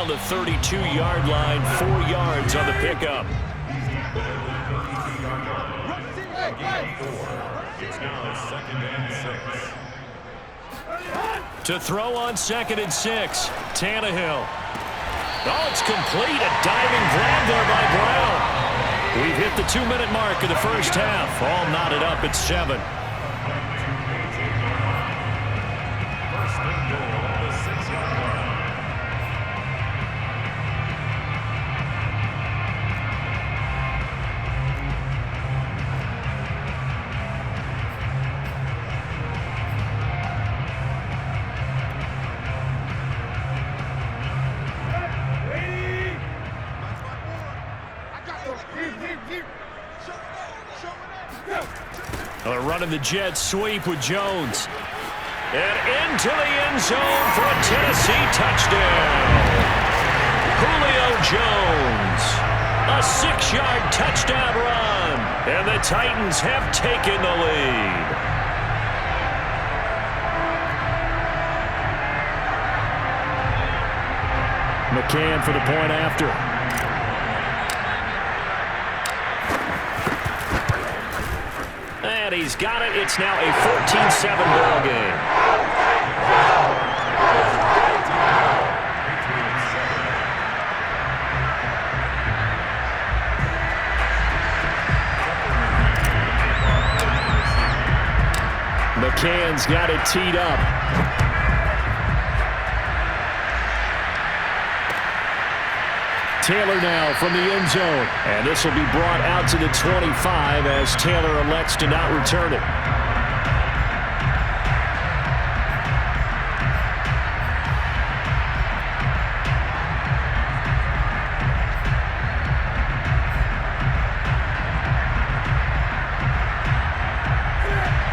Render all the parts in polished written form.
around the 32-yard line, 4 yards on the pickup. It's now 2nd and 6. To throw on 2nd and 6, Tannehill. Oh, it's complete. A diving grab there by Brown. We've hit the 2-minute mark of the first half. All knotted up at 7. First and goal on the 6-yard line. Running the jet sweep with Jones. And into the end zone for a Tennessee touchdown. Julio Jones. A 6-yard touchdown run. And the Titans have taken the lead. McCann for the point after. And he's got it. It's now a 14-7 ball game. McCann's got it teed up. Taylor now from the end zone. And this will be brought out to the 25 as Taylor elects to not return it.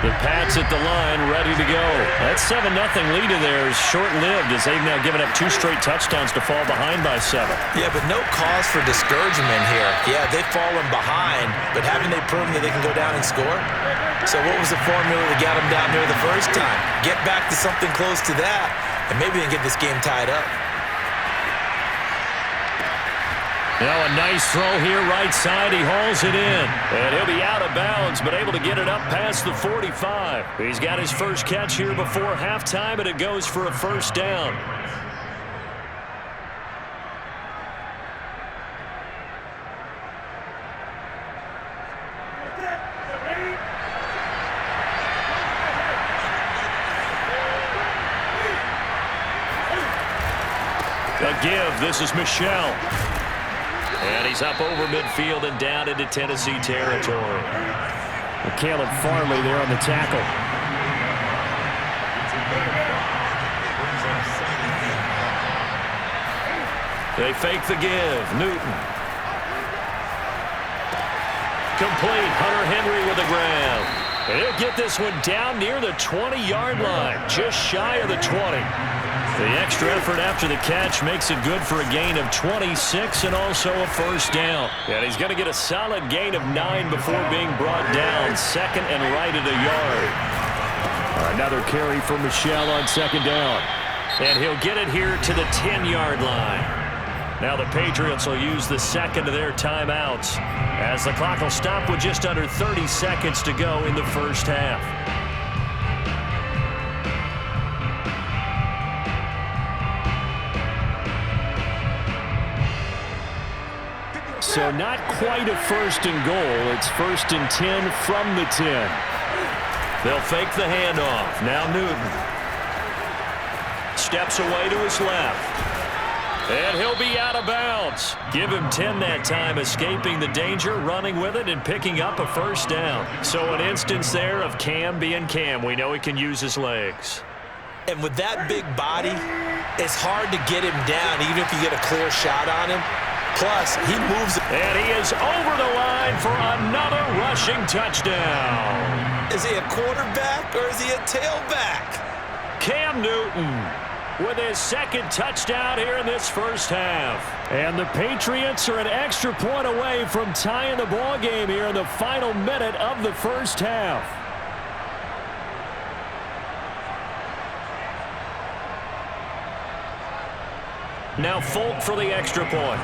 The Pats at the line, ready to go. That 7-0 lead of theirs short-lived as they've now given up 2 straight touchdowns to fall behind by 7. Yeah, but no cause for discouragement here. Yeah, they've fallen behind, but haven't they proven that they can go down and score? So what was the formula that got them down there the first time? Get back to something close to that, and maybe they can get this game tied up. Now a nice throw here right side. He hauls it in. And he'll be out of bounds, but able to get it up past the 45. He's got his first catch here before halftime, and it goes for a first down. A give. This is Michel. And he's up over midfield and down into Tennessee territory. Caleb Farley there on the tackle. They fake the give. Newton. Complete. Hunter Henry with the grab. And he'll get this one down near the 20-yard line. Just shy of the 20. The extra effort after the catch makes it good for a gain of 26 and also a first down. And he's going to get a solid gain of 9 before being brought down. 2nd and right at a yard. Another carry for Michel on 2nd down. And he'll get it here to the 10-yard line. Now the Patriots will use the second of their timeouts as the clock will stop with just under 30 seconds to go in the first half. So not quite a 1st and goal. It's 1st and 10 from the 10. They'll fake the handoff. Now Newton. Steps away to his left. And he'll be out of bounds. Give him 10 that time, escaping the danger, running with it, and picking up a first down. So an instance there of Cam being Cam. We know he can use his legs. And with that big body, it's hard to get him down, even if you get a clear shot on him. Plus, he moves. And he is over the line for another rushing touchdown. Is he a quarterback or is he a tailback? Cam Newton with his 2nd touchdown here in this first half. And the Patriots are an extra point away from tying the ball game here in the final minute of the first half. Now Folk for the extra point.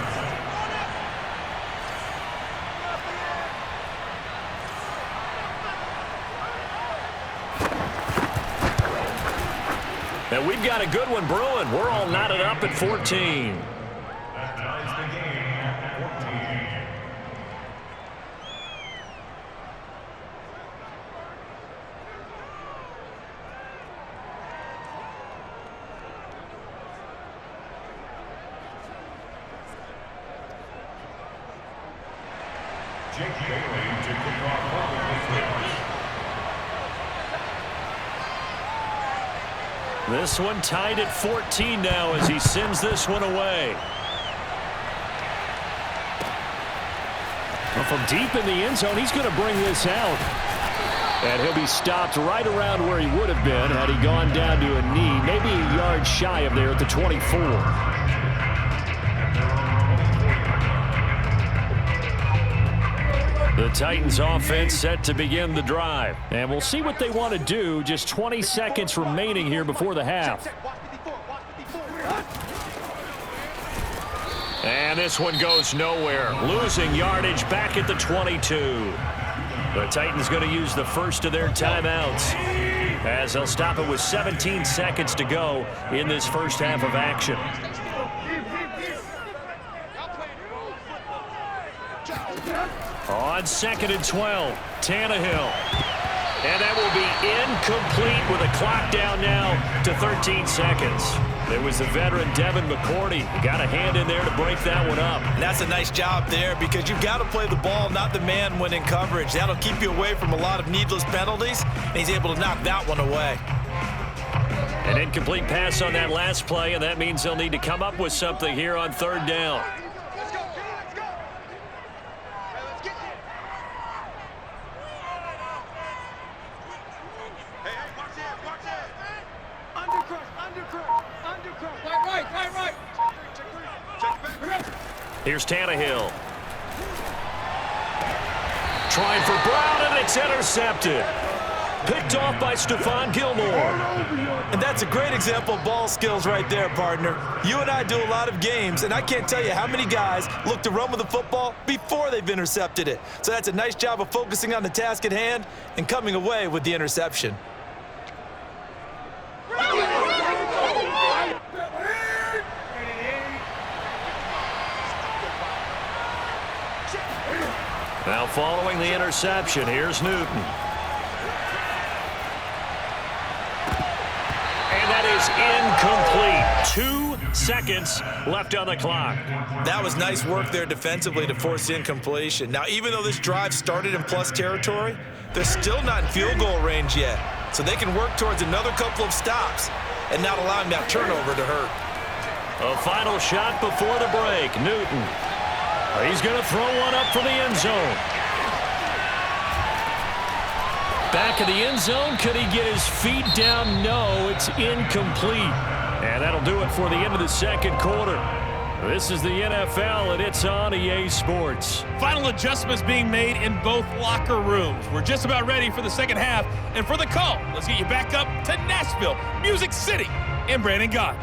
And we've got a good one brewing. We're all knotted up at 14. That ties the game, 14. Jake Bailey to kick off This one tied at 14 now as he sends this one away. Well, from deep in the end zone, he's going to bring this out. And he'll be stopped right around where he would have been had he gone down to a knee, maybe a yard shy of there at the 24. The Titans offense set to begin the drive. And we'll see what they want to do. Just 20 seconds remaining here before the half. And this one goes nowhere. Losing yardage back at the 22. The Titans going to use the first of their timeouts, as they'll stop it with 17 seconds to go in this first half of action. On 2nd and 12, Tannehill. And that will be incomplete with a clock down now to 13 seconds. It was the veteran Devin McCourty. Got a hand in there to break that one up. And that's a nice job there because you've got to play the ball, not the man when in coverage. That'll keep you away from a lot of needless penalties, and he's able to knock that one away. An incomplete pass on that last play, and that means they'll need to come up with something here on 3rd down. Here's Tannehill. Trying for Brown, and it's intercepted. Picked off by Stephon Gilmore. And that's a great example of ball skills right there, partner. You and I do a lot of games, and I can't tell you how many guys look to run with the football before they've intercepted it. So that's a nice job of focusing on the task at hand and coming away with the interception. Now following the interception, here's Newton. And that is incomplete. 2 seconds left on the clock. That was nice work there defensively to force incompletion. Now, even though this drive started in plus territory, they're still not in field goal range yet. So they can work towards another couple of stops and not allowing that turnover to hurt. A final shot before the break. Newton. He's going to throw one up for the end zone. Back of the end zone. Could he get his feet down? No, it's incomplete. And that'll do it for the end of the 2nd quarter. This is the NFL, and it's on EA Sports. Final adjustments being made in both locker rooms. We're just about ready for the 2nd half. And for the call, let's get you back up to Nashville, Music City, and Brandon Gott.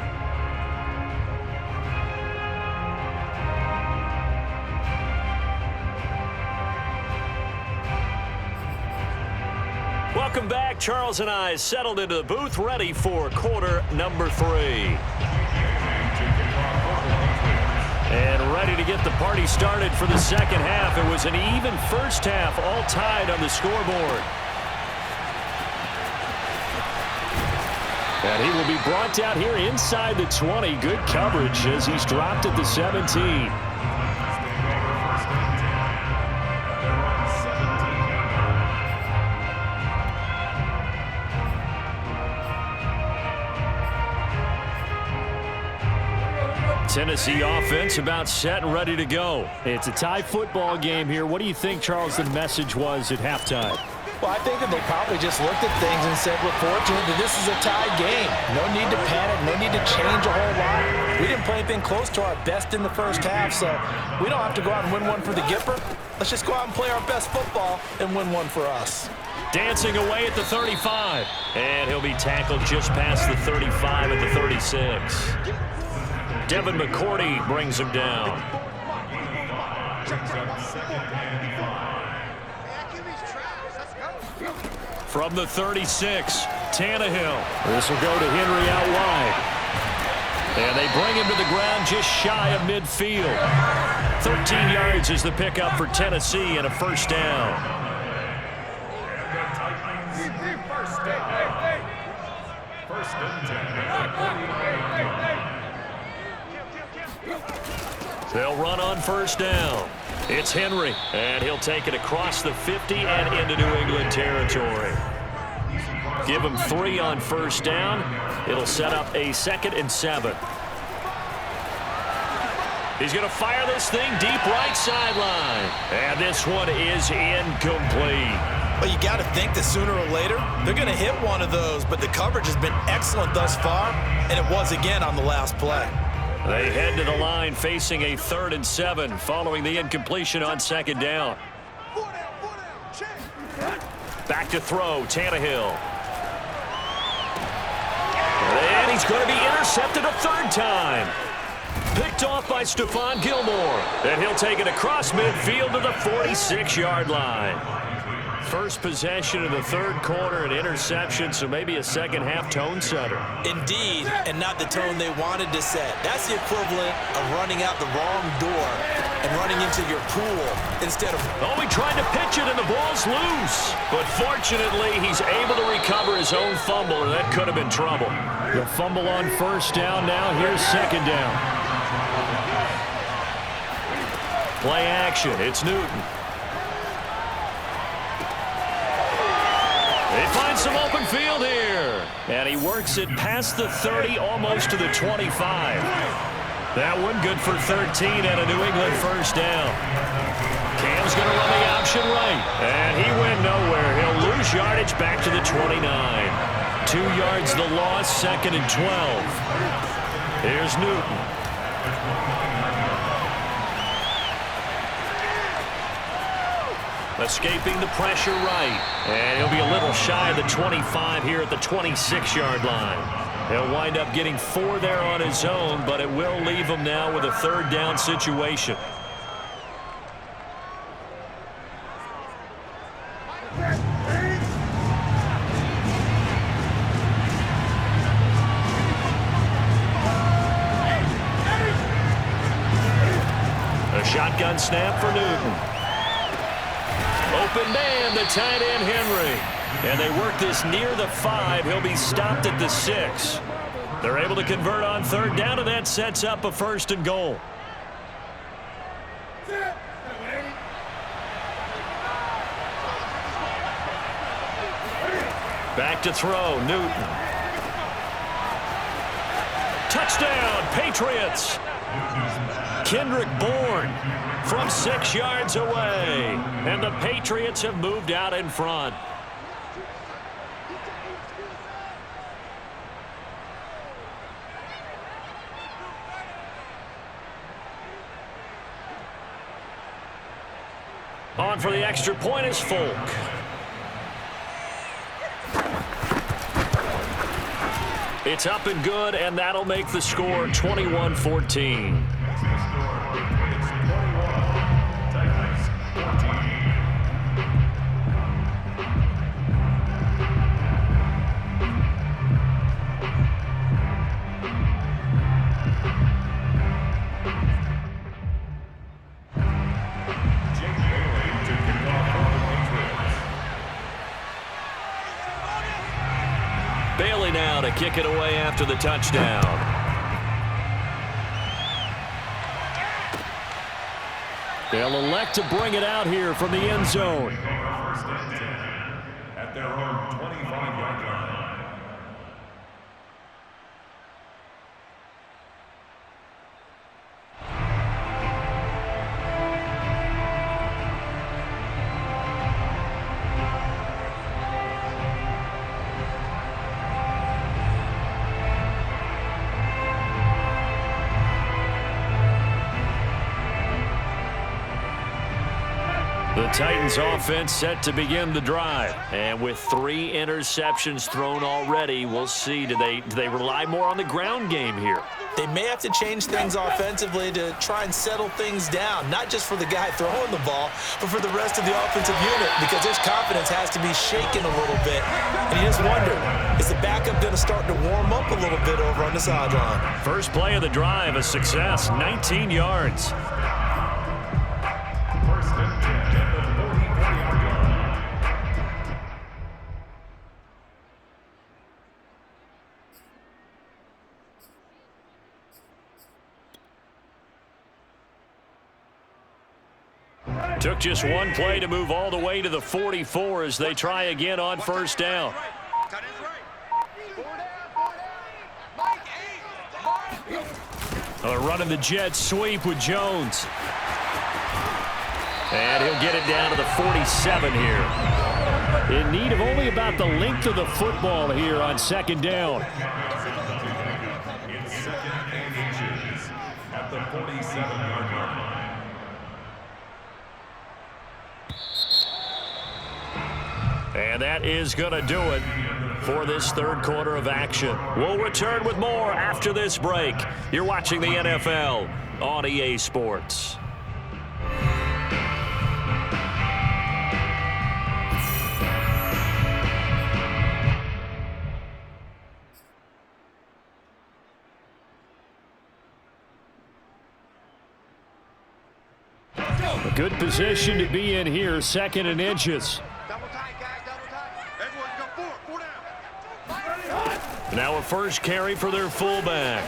Welcome back. Charles and I settled into the booth, ready for quarter number 3. And ready to get the party started for the 2nd half. It was an even first half, all tied on the scoreboard. And he will be brought down here inside the 20. Good coverage as he's dropped at the 17. Tennessee offense about set and ready to go. It's a tie football game here. What do you think, Charles, the message was at halftime? Well, I think that they probably just looked at things and said, we're fortunate that this is a tie game. No need to panic, no need to change a whole lot. We didn't play anything close to our best in the first half, so we don't have to go out and win one for the Gipper. Let's just go out and play our best football and win one for us. Dancing away at the 35. And he'll be tackled just past the 35 at the 36. Devin McCourty brings him down. From the 36, Tannehill. This will go to Henry out wide. And they bring him to the ground just shy of midfield. 13 yards is the pickup for Tennessee and a first down. First and 10. They'll run on first down. It's Henry, and he'll take it across the 50 and into New England territory. Give him 3 on first down. It'll set up a 2nd and 7. He's going to fire this thing deep right sideline. And this one is incomplete. Well, you got to think that sooner or later, they're going to hit one of those, but the coverage has been excellent thus far, and it was again on the last play. They head to the line facing a 3rd and 7 following the incompletion on 2nd down. Back to throw, Tannehill. And he's going to be intercepted a 3rd time. Picked off by Stephon Gilmore. And he'll take it across midfield to the 46-yard line. First possession of the 3rd quarter, an interception, so maybe a second-half tone setter. Indeed, and not the tone they wanted to set. That's the equivalent of running out the wrong door and running into your pool instead of... Oh, he tried to pitch it, and the ball's loose. But fortunately, he's able to recover his own fumble, and that could have been trouble. The fumble on first down now. Here's 2nd down. Play action. It's Newton. They find some open field here. And he works it past the 30, almost to the 25. That one good for 13 and a New England first down. Cam's going to run the option right. And he went nowhere. He'll lose yardage back to the 29. 2 yards the loss, 2nd and 12. Here's Newton. Escaping the pressure right. And he'll be a little shy of the 25 here at the 26-yard line. He'll wind up getting 4 there on his own, but it will leave him now with a 3rd down situation. A shotgun snap for Newton. Open man, the tight end, Henry. And they work this near the 5. He'll be stopped at the 6. They're able to convert on 3rd down, and that sets up a 1st and goal. Back to throw, Newton. Touchdown, Patriots. Kendrick Bourne from 6 yards away. And the Patriots have moved out in front. On for the extra point is Folk. It's up and good, and that'll make the score 21-14. Bailey now to kick it away after the touchdown. They'll elect to bring it out here from the end zone. First and 10 at their own 25-yard line. The Titans offense set to begin the drive. And with 3 interceptions thrown already, we'll see. Do they rely more on the ground game here? They may have to change things offensively to try and settle things down, not just for the guy throwing the ball, but for the rest of the offensive unit, because his confidence has to be shaken a little bit. And you just wonder, is the backup going to start to warm up a little bit over on the sideline? First play of the drive, a success, 19 yards. First and 10 at the 44-yard line. Took just one play to move all the way to the 44 as they try again on first down. Running the jet sweep with Jones. And he'll get it down to the 47 here. In need of only about the length of the football here on second down. It's 2nd and inches at the 47-yard line. And that is going to do it for this third quarter of action. We'll return with more after this break. You're watching the NFL on EA Sports. A good position to be in here, 2nd and inches. Now a first carry for their fullback.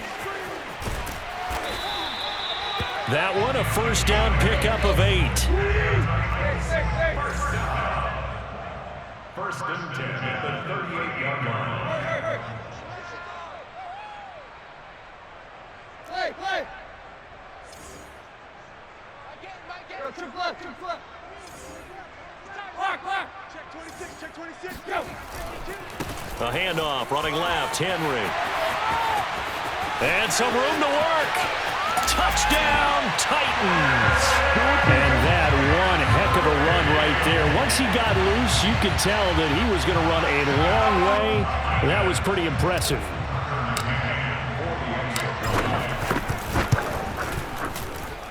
That one, a first down pickup of 8. First and 10 at the 38-yard line. Play. Triple left. Clark. Check 26, go. A handoff, running left, Henry. And some room to work. Touchdown, Titans. And that one heck of a run right there. Once he got loose, you could tell that he was going to run a long way. That was pretty impressive.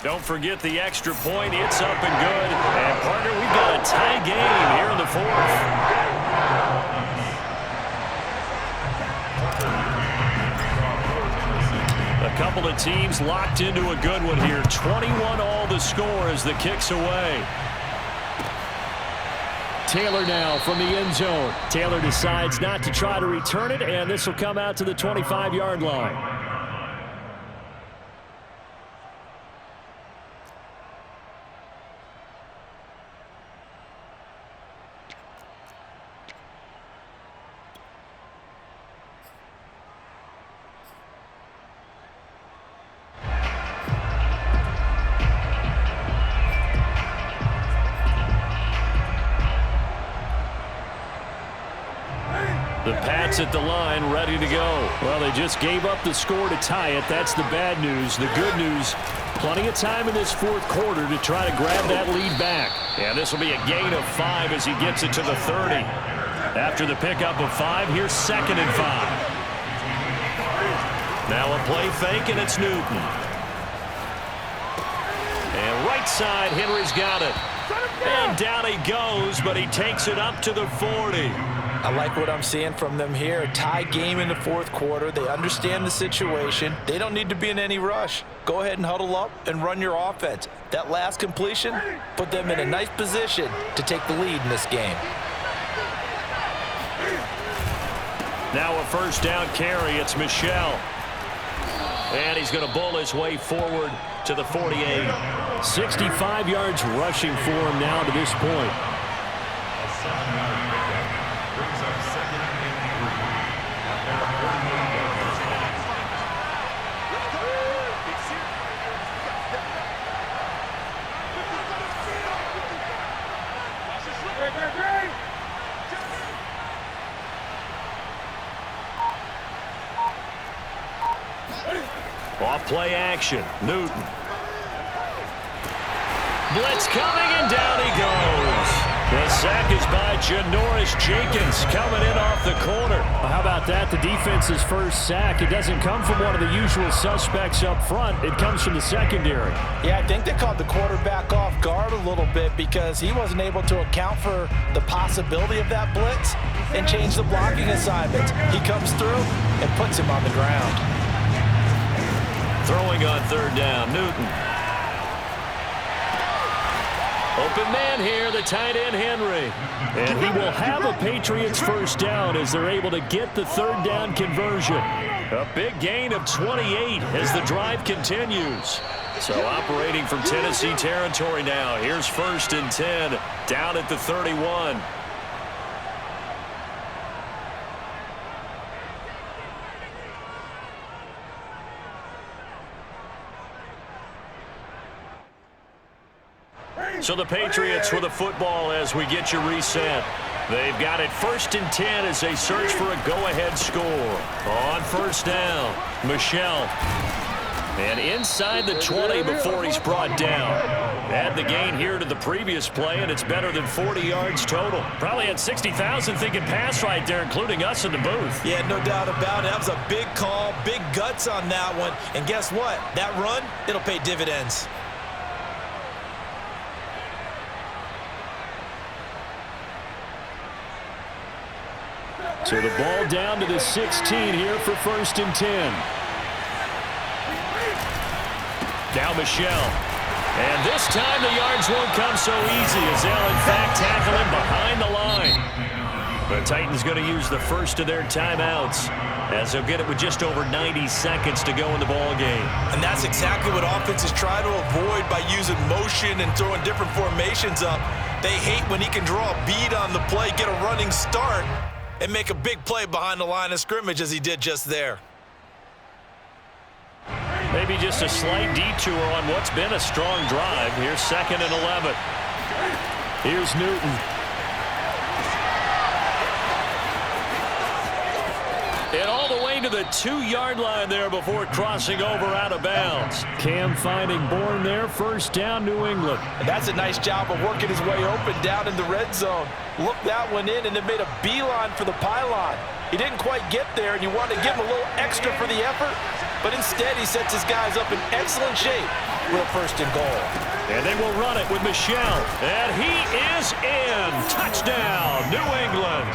Don't forget the extra point. It's up and good. And, partner, we've got a tie game here in the 4th. A couple of teams locked into a good one here. 21 all the score as the kick's away. Taylor now from the end zone. Taylor decides not to try to return it, and this will come out to the 25-yard line. The Pats at the line, ready to go. Well, they just gave up the score to tie it. That's the bad news. The good news, plenty of time in this 4th quarter to try to grab that lead back. And this will be a gain of 5 as he gets it to the 30. After the pickup of 5, here's 2nd and 5. Now a play fake, and it's Newton. And right side, Henry's got it. And down he goes, but he takes it up to the 40. I like what I'm seeing from them here. A tie game in the 4th quarter. They understand the situation. They don't need to be in any rush. Go ahead and huddle up and run your offense. That last completion put them in a nice position to take the lead in this game. Now a first down carry. It's Michel. And he's going to bull his way forward to the 48. 65 yards rushing for him now to this point. Brings up 2nd and 3 at their 48-yard line. Off play action, Newton. blitz coming, and down he goes. The sack is by Janoris Jenkins coming in off the corner. Well, how about that? The defense's first sack. It doesn't come from one of the usual suspects up front. It comes from the secondary. Yeah, I think they caught the quarterback off guard a little bit because he wasn't able to account for the possibility of that blitz and change the blocking assignments. He comes through and puts him on the ground. Throwing on third down, Newton. Open man here, the tight end, Henry. And he will have a Patriots first down as they're able to get the third down conversion. A big gain of 28 as the drive continues. So operating from Tennessee territory now. Here's 1st and 10, down at the 31. So the Patriots with the football as we get you reset. They've got it 1st and 10 as they search for a go-ahead score. On first down, Michel. And inside the 20 before he's brought down. Add the gain here to the previous play, and it's better than 40 yards total. Probably had 60,000 thinking pass right there, including us in the booth. Yeah, no doubt about it. That was a big call, big guts on that one. And guess what? That run, it'll pay dividends. So the ball down to the 16 here for 1st and 10. Now Michel. And this time the yards won't come so easy as they'll in fact tackle him behind the line. The Titans going to use the first of their timeouts as they'll get it with just over 90 seconds to go in the ball game. And that's exactly what offenses try to avoid by using motion and throwing different formations up. They hate when he can draw a bead on the play, get a running start, and make a big play behind the line of scrimmage as he did just there. Maybe just a slight detour on what's been a strong drive. Here's 2nd and 11. Here's Newton. And all the way to the 2-yard line there before crossing over out of bounds. Cam finding Bourne there. 1st down, New England. And that's a nice job of working his way open down in the red zone. Looked that one in and then made a beeline for the pylon. He didn't quite get there, and you wanted to give him a little extra for the effort, but instead he sets his guys up in excellent shape with a 1st and goal. And they will run it with Michel. And he is in. Touchdown, New England.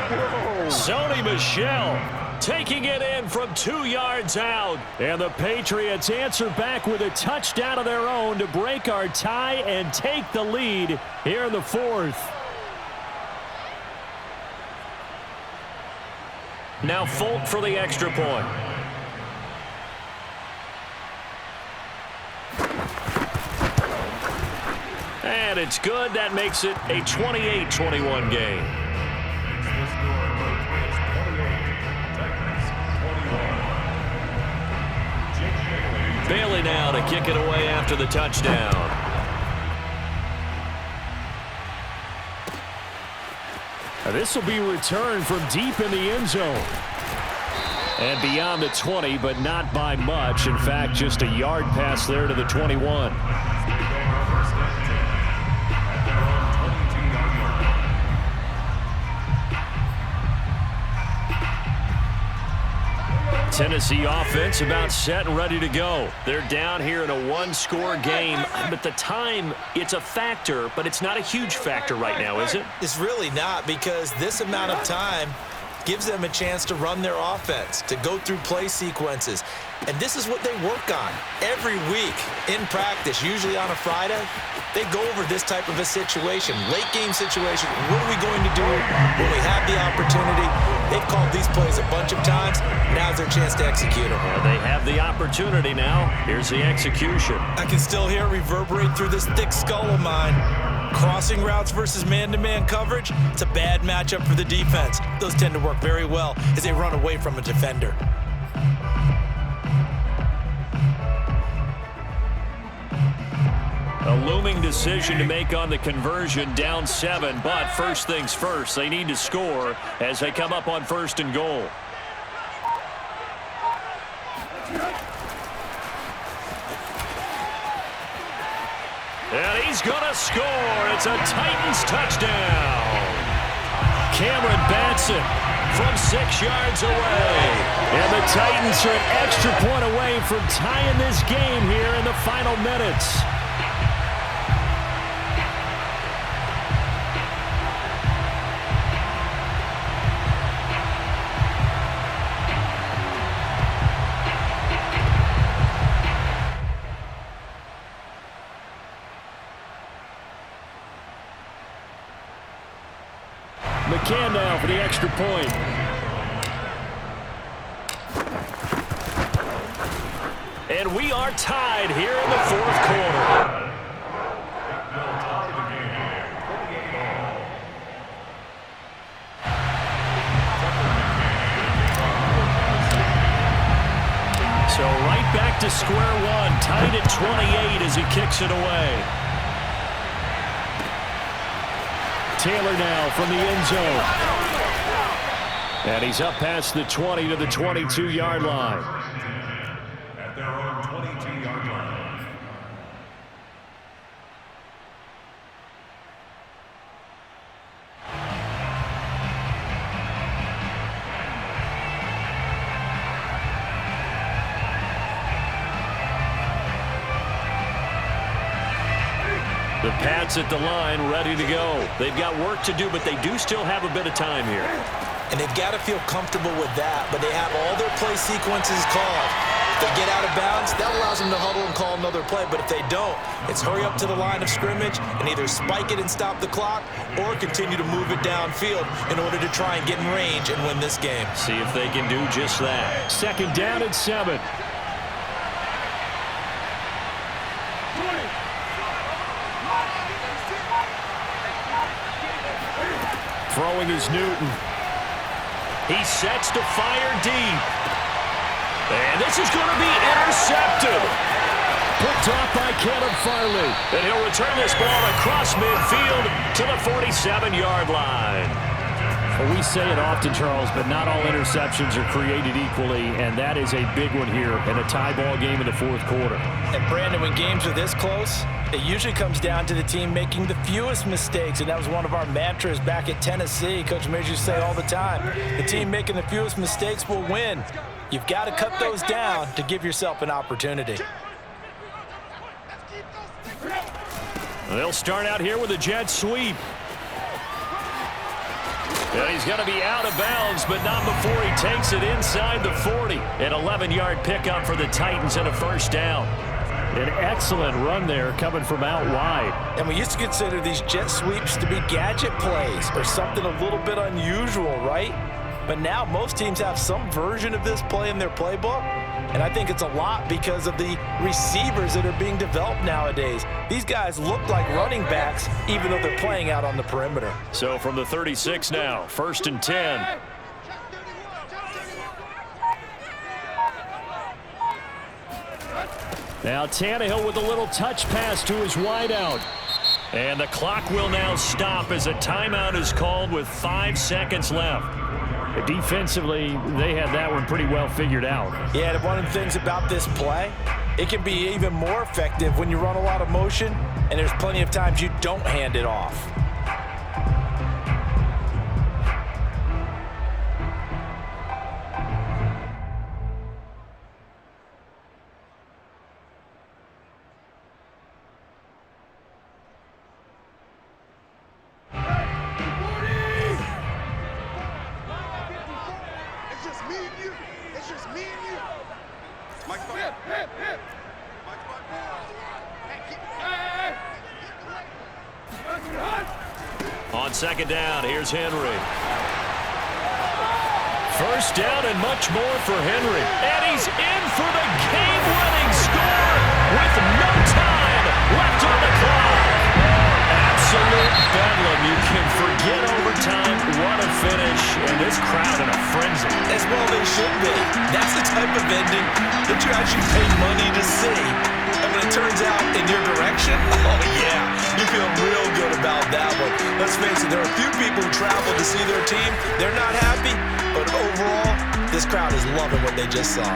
Sony Michel taking it in from 2 yards out. And the Patriots answer back with a touchdown of their own to break our tie and take the lead here in the 4th. Now Folk for the extra point. And it's good. That makes it a 28-21 game. Bailey now to kick it away after the touchdown. Now this will be returned from deep in the end zone. And beyond the 20, but not by much. In fact, just a yard pass there to the 21. Tennessee offense about set and ready to go. They're down here in a 1-score game, but the time, it's a factor, but it's not a huge factor right now, is it? It's really not, because this amount of time gives them a chance to run their offense, to go through play sequences. And this is what they work on every week in practice, usually on a Friday. They go over this type of a situation, late game situation. What are we going to do when we have the opportunity? They've called these plays a bunch of times. Now's their chance to execute them. Well, they have the opportunity now. Here's the execution. I can still hear it reverberate through this thick skull of mine. Crossing routes versus man-to-man coverage, it's a bad matchup for the defense. Those tend to work very well as they run away from a defender. A looming decision to make on the conversion, down 7, but first things first, they need to score as they come up on 1st and goal. And he's going to score. It's a Titans touchdown. Cameron Batson from 6 yards away. And the Titans are an extra point away from tying this game here in the final minutes. McCann now for the extra point. And we are tied here in the fourth quarter. So right back to square one, tied at 28 as he kicks it away. Taylor now from the end zone. And he's up past the 20 to the 22-yard line. At their own 22-yard line. The Pats at the line, ready to go. They've got work to do, but they do still have a bit of time here. And they've got to feel comfortable with that, but they have all their play sequences called. If they get out of bounds, that allows them to huddle and call another play, but if they don't, it's hurry up to the line of scrimmage and either spike it and stop the clock or continue to move it downfield in order to try and get in range and win this game. See if they can do just that. Second down and 7. Throwing is Newton. He sets to fire deep. And this is going to be intercepted. Picked off by Caleb Farley. And he'll return this ball across midfield to the 47-yard line. Well, we say it often, Charles, but not all interceptions are created equally, and that is a big one here in a tie ball game in the fourth quarter. And Brandon, when games are this close, it usually comes down to the team making the fewest mistakes, and that was one of our mantras back at Tennessee. Coach Majors used to say all the time, the team making the fewest mistakes will win. You've got to cut those down to give yourself an opportunity. They'll start out here with a jet sweep. And he's going to be out of bounds, but not before he takes it inside the 40. An 11-yard pickup for the Titans and a first down. An excellent run there coming from out wide. And we used to consider these jet sweeps to be gadget plays or something a little bit unusual, right? But now most teams have some version of this play in their playbook. And I think it's a lot because of the receivers that are being developed nowadays. These guys look like running backs even though they're playing out on the perimeter. So from the 36 now, 1st and 10. Now Tannehill with a little touch pass to his wideout. And the clock will now stop as a timeout is called with 5 seconds left. Defensively, they had that one pretty well figured out. Yeah, and one of the things about this play, it can be even more effective when you run a lot of motion, and there's plenty of times you don't hand it off. On second down, here's Henry. First down and much more for Henry. And he's in for the game-winning score with no time left on the clock. Absolute bedlam. You can forget overtime. What a finish. And this crowd in a frenzy. As well they should be. That's the type of ending that you actually pay money to see. And when it turns out in your direction, oh yeah, you feel real good about that one. Let's face it, there are a few people who travel to see their team. They're not happy, but overall, this crowd is loving what they just saw.